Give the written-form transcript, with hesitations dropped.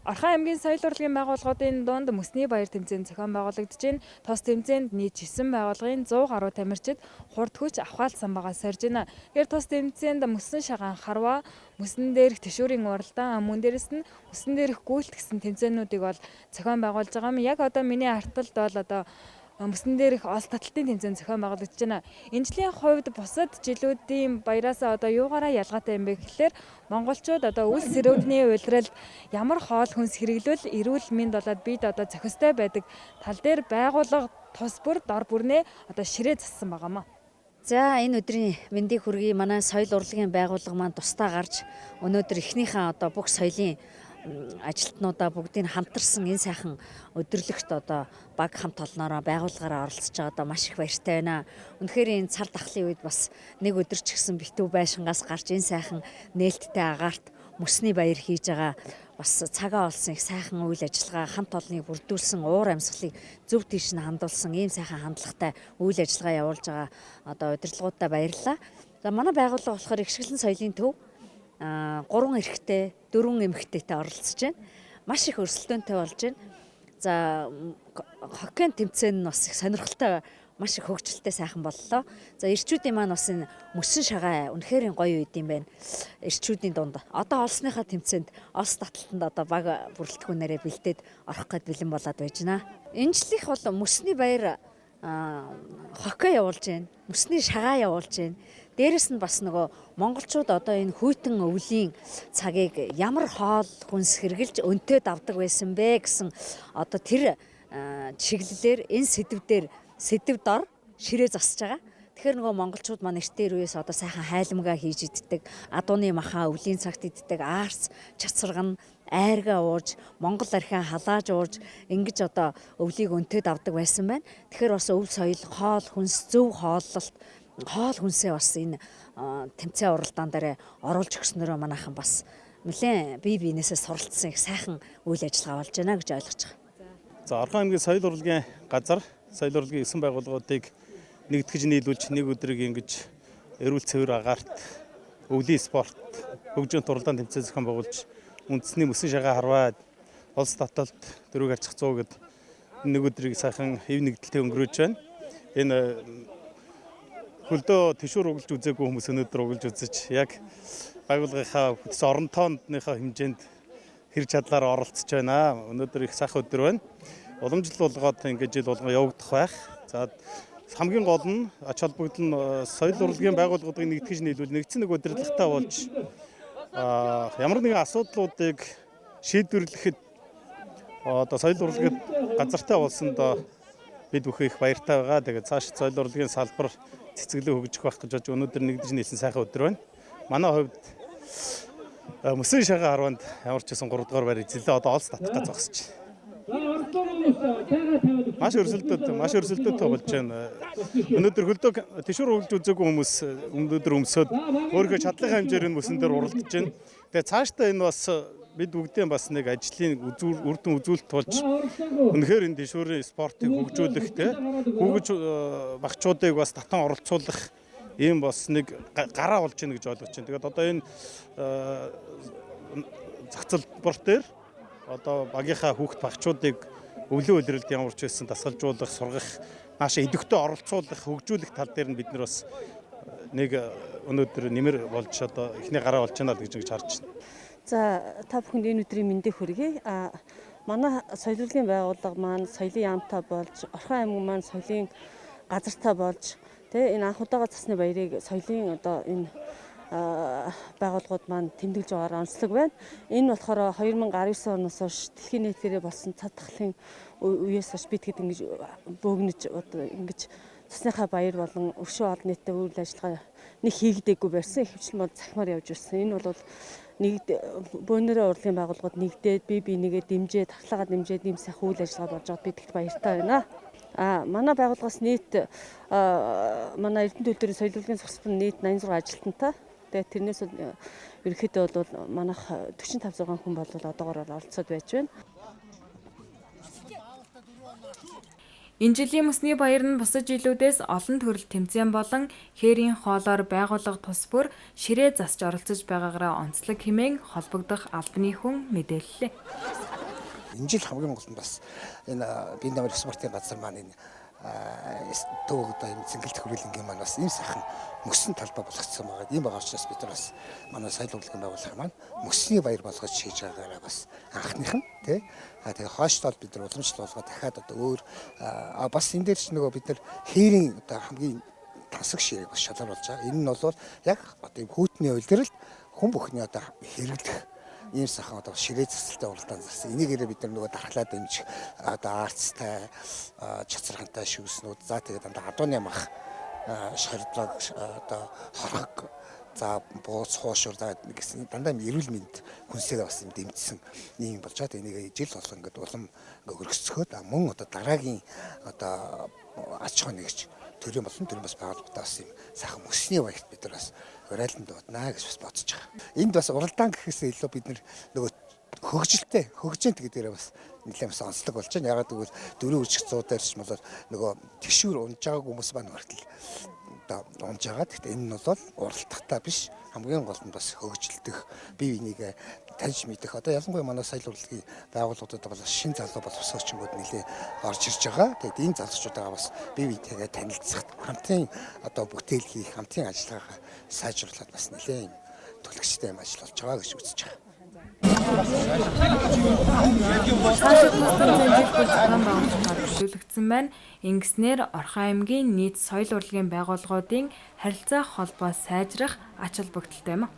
Орхон аймгийн соёл урлагийн байгууллагуудын дунд Мөсний баяр тэмцээн зохион байгуулагдж байна. Тос тэмцээнд нийт 9 байгууллагын 100 гаруй тамирчид хурд хүч авахаал самбагаа сорж байна. Тэгэхээр тос тэмцээнд мөсөн шагаан харваа, мөсөн дээрх тэшүүрийн уралдаан, мөн дээрэс нь мөсөн дээрх гүйлт гэсэн тэмцээнүүдийг бол зохион байгуулж байгаа юм. Яг одоо миний арталд бол одоо мөсөн дээрх олс таталтын тэмцээн зохион байгуулагдаж байна. Энэ жилийн хувьд бусад жилүүдийн баяраас одоо юугаараа ялгаатай юм бэ гэхлээр монголчууд одоо үс сэрүүрний улиралд ямар хоол хүнс хэрэглүүл эрүүл мэнд болоод бид одоо зохистой байдаг тал дээр байгууллага тус бүр дор бүрнээ одоо ширээ зассан байгаамаа. За энэ өдрийн мэндийг хүргэе. Манай соёл урлагийн байгууллага маань тусдаа гарч өнөөдөр эхнийхэн одоо бүх соёлын ажилтнуудаа бүгдийг хамтарсан энэ сайхан өдөрлөгт одоо баг хамт олноороо байгууллагаараа оролцож байгаа одоо маш их баяртай байна. Үнэхээр энэ цар тахлын үед бас нэг өдөр ч гэсэн битүү байшингаас гарч энэ сайхан нээлттэй агаарт мөсний баяр хийж байгаа бас цагаа олсон их сайхан үйл ажиллагаа хамт олныг бүрдүүлсэн уур амьсгалыг зөв тийш нь хандуулсан ийм сайхан хандлагатай үйл ажиллагаа явуулж байгаа одоо удирдлагуудаа баярлалаа. За манай байгууллага болохоор Игшгэлэн соёлын төв 3 эрэгтэй, 4 эмэгтэйтэй оролцож байна. Маш их өрсөлдөөнтэй болж байна. За хоккейн тэмцээн нь бас их сонирхолтой, маш их хөгжилтэй сайхан боллоо. За эрчүүдийн маань бас энэ мөсөн шагаа үнэхээр гоё үед юм байна. Эрчүүдийн дунд. Одоо олсныхаа тэмцээнд олс таталтанд одоо баг бүрэлдэхүүнээрээ бэлдээд орох гээд бэлэн болоод байж байна. Энэ жилийнх бол мөсний баяр хоккей явуулж байна. Мөсний шагаа явуулж байна. Дээрэс нь бас нөгөө монголчууд одоо энэ хүйтэн өвлийн цагийг ямар хоол хүнс хэрглэж өнтөөд авдаг байсан бэ гэсэн одоо тэр чиглэлээр энэ сэдв дор ширээ засж байгаа. Тэгэхээр нөгөө монголчууд маань эртний үеэс одоо сайхан хайлмгаа хийж иддэг, адууны махаа өвлийн цагт иддэг, аарц, чацарган, айргаа ууж, монгол архиан халааж ууж ингэж одоо өвлийг өнтөөд авдаг байсан байна. Тэгэхээр бас өв соёл, хоол хүнс, зөв хооллолт хоол хүнсээ бас энэ тэмцээн уралдаан дээр оруулж өгснөөрөө манайхан бас нэлээд бие биенээсээ суралцсан их сайхан үйл ажиллагаа болж байна гэж ойлгож байгаа. За Орхон аймгийн соёл урлагийн газар, соёл урлагийн 9 байгууллагуудыг нэгтгэж нийлүүлж нэг өдрийг ингэж эрүүл цэвэр агаарт, өвлийн спорт, хөгжөөнт уралдаан тэмцээн зохион байгуулж үндэсний мөсөн шагаа харваад, олс таталт, дөрөв арчих 100 гэд нэг өдрийг сайхан хэв нэгдэлтэй өнгөрөөж байна. Энэ хөлдөө тэшүүр угалж үзээгүй хүмүүс өнөөдөр угалж үзэж яг байгууллагынхаа бүтсэн орон тоондныхаа хэмжээнд хэрэг чадлаар оролцож байна. Өнөөдөр их сайхан өдөр байна. Уламжлал болгоод ингээд жил болгон явагдах байх. За хамгийн гол нь ач холбогдол нь соёл урлагийн байгууллагуудыг нэгтгэж нийлүүл нэгдсэн нэг удирдлагатай болж ямар нэгэн асуудлуудыг шийдвэрлэхэд одоо соёл урлагийн газартай болсонд бид бүхэн их баяртай байгаа. Тэгээд цааш соёл урлагийн салбар цэцгэлээ хөгжих байх гэж бодож өнөөдөр нэгдэж нийлсэн сайхан өдөр байна. Манай хувьд мөсөн шагаа харванд ямар ч гэсэн 3 дугаар байр эзэлээ одоо олс татах гэж зогсож байна. Маш өрсөлдөөтэй болж байна. Өнөөдөр хөлдөө тэшүүр угалж үзээгүй хүмүүс өнөөдөр өмсөд өөрийнхөө чадлынхаа хэмжээр энэ мөсөн дээр уралдаж байна. Тэгээд цаашдаа энэ бас бид бүгдээ бас нэг ажлын үр дүн үзүүлэлт болж үнэхээр энэ тэшүүрийн спортыг хөгжүүлэх хүүгэж багчуудыг бас татан оролцуулах ийм бас нэг гараа болж байна гэж ойлгож байна. Тэгээд одоо энэ зах зээл дээр одоо багийнхаа хүүхд багчуудыг өвлийн улиралд ямар ч байсан дасгалжуулах, сургах, нааша идэвхтэй оролцуулах, хөгжүүлэх тал дээр нь бид нар бас нэг өнөөдөр нэмэр болж одоо эхний гараа болж байна л гэж харж байна. За та бүхэнд энэ өдрийн мэндийг хүргэе. Манай соёл урлагийн байгууллага маань соёлын яамтай болж, Орхон аймаг маань соёлын газартай болж, энэ анх удаага цасны баярыг соёлын одоо энэ байгууллагууд маань тэмдэглэж байгаагаар онцлог байна. Энэ болохоор 2019 оноос хойш дэлхийн нийтлэлээр болсон цад тахлын үеэс хойш бид хэд ингэж бөөгнөж одоо ингэж цасныхаа баяр болон өршөө олон нийтэд үйл ажиллагаа нэг хийгдээгүй байсан. Ихэвчлэн бол захимаар явж ирсэн. Энэ бол бөөнөрөө урлагийн байгууллагууд нэгдээд бие бинийгээ дэмжээд, тавталгаа дэмжээд ийм сайхан үйл ажиллагаа болж байгаад бид их баяртай байна. Манай байгууллагаас нийт манай Эрдэнэ төлөөрийн соёл урлагийн засвар нийт 86 ажилтнтай. Тэгээд тэрнээс ерөнхийдөө бол манайх 45-6 хүн бол одоогоор оролцоод байж байна. Энэ жилийн Мөсний баяр нь бусад жилүүдээс олон төрөл тэмцээн болон хээрийн хоолоор байгууллага тус бүр ширээ засч оролцож байгаагаараа онцлог хэмээн холбогдох албаны хүн мэдээллээ. Энэ жил хамгийн гол нь бас энэ биеийн дамир спортын газар маань энэ төв одоо энэ цэнгэлт хөрвүүлэнгийн маань бас ийм сайхан мөсөн талбай болгоцсон байгаа. Ийм байгаа учраас бид нар бас манай соёл урлагийн байгууллага маань мөсний баяр болгож хийж байгаагаараа бас анхных нь тий. Тэгээ хойштол бид нар уламжлал болгоод дахиад одоо өөр бас энэ дээр ч нөгөө бид нар хээрийн одоо хамгийн тасаг ширээг бас шалгаруулж байгаа. Энэ нь бол яг одоо ийм хүүтний үйлдвэрлэлд хүн бүхний одоо хэрэглэх ийм сайхан одоо ширээ засалтай уралдаан зарсан. Энийгээрээ бид нар нөгөө дархлаад дэмжих одоо арцтай, чацархантай шүүснүүд, за тэгээд дандаа адууны мах шардлаг одоо хорхог, за бууз хуушур гэсэн дандаа эрүүл мэнд хүнсээ бас юм дэмжсэн ийм болж байгаа. Энийг жил болго ингээд улам ингээд өргөцөхөд мөн одоо дараагийн одоо аж ахуй нэгж төрийн болон төрийн бас байгууллагуудаа бас юм сайхан мөсний баярт бид нар бас урайлан дуудана гэж бас бодож байгаа. Энд бас уралдаан гэхээсээ илүү бид нөгөө хөгжинт гэдэгээрээ бас нэлээд бас онцлог болж байна. Ягаад гэвэл дөрөв үржих 100 дээрч болоод нөгөө тгшүүр унж байгааг хүмүүс маань хүртэл одоо унж байгаа. Гэхдээ энэ нь бол уралдахдаа биш, хамгийн гол нь бас хөгжилдөх, бие биенийг таньж мэдэх. Одоо ялангуяа манай соёл урлагийн байгууллагуудад бол шин залуу боловсруучингууд нэлээд орж ирж байгаа. Тэгээд энэ залуучуудаа бас бие биетэйгээ танилцах, хамтын одоо бүтээл хийх, хамтын ажиллагаа сайжруулахад бас нэлээд төлөвчтэй юм ажил болж байгаа гэж үзэж байгаа. Төлөвлөгдсөн байна. Ингэснээр Орхон аймгийн нийт соёл урлагийн байгууллагуудын харилцаа холбоо сайжрах ач холбогдолтой юм.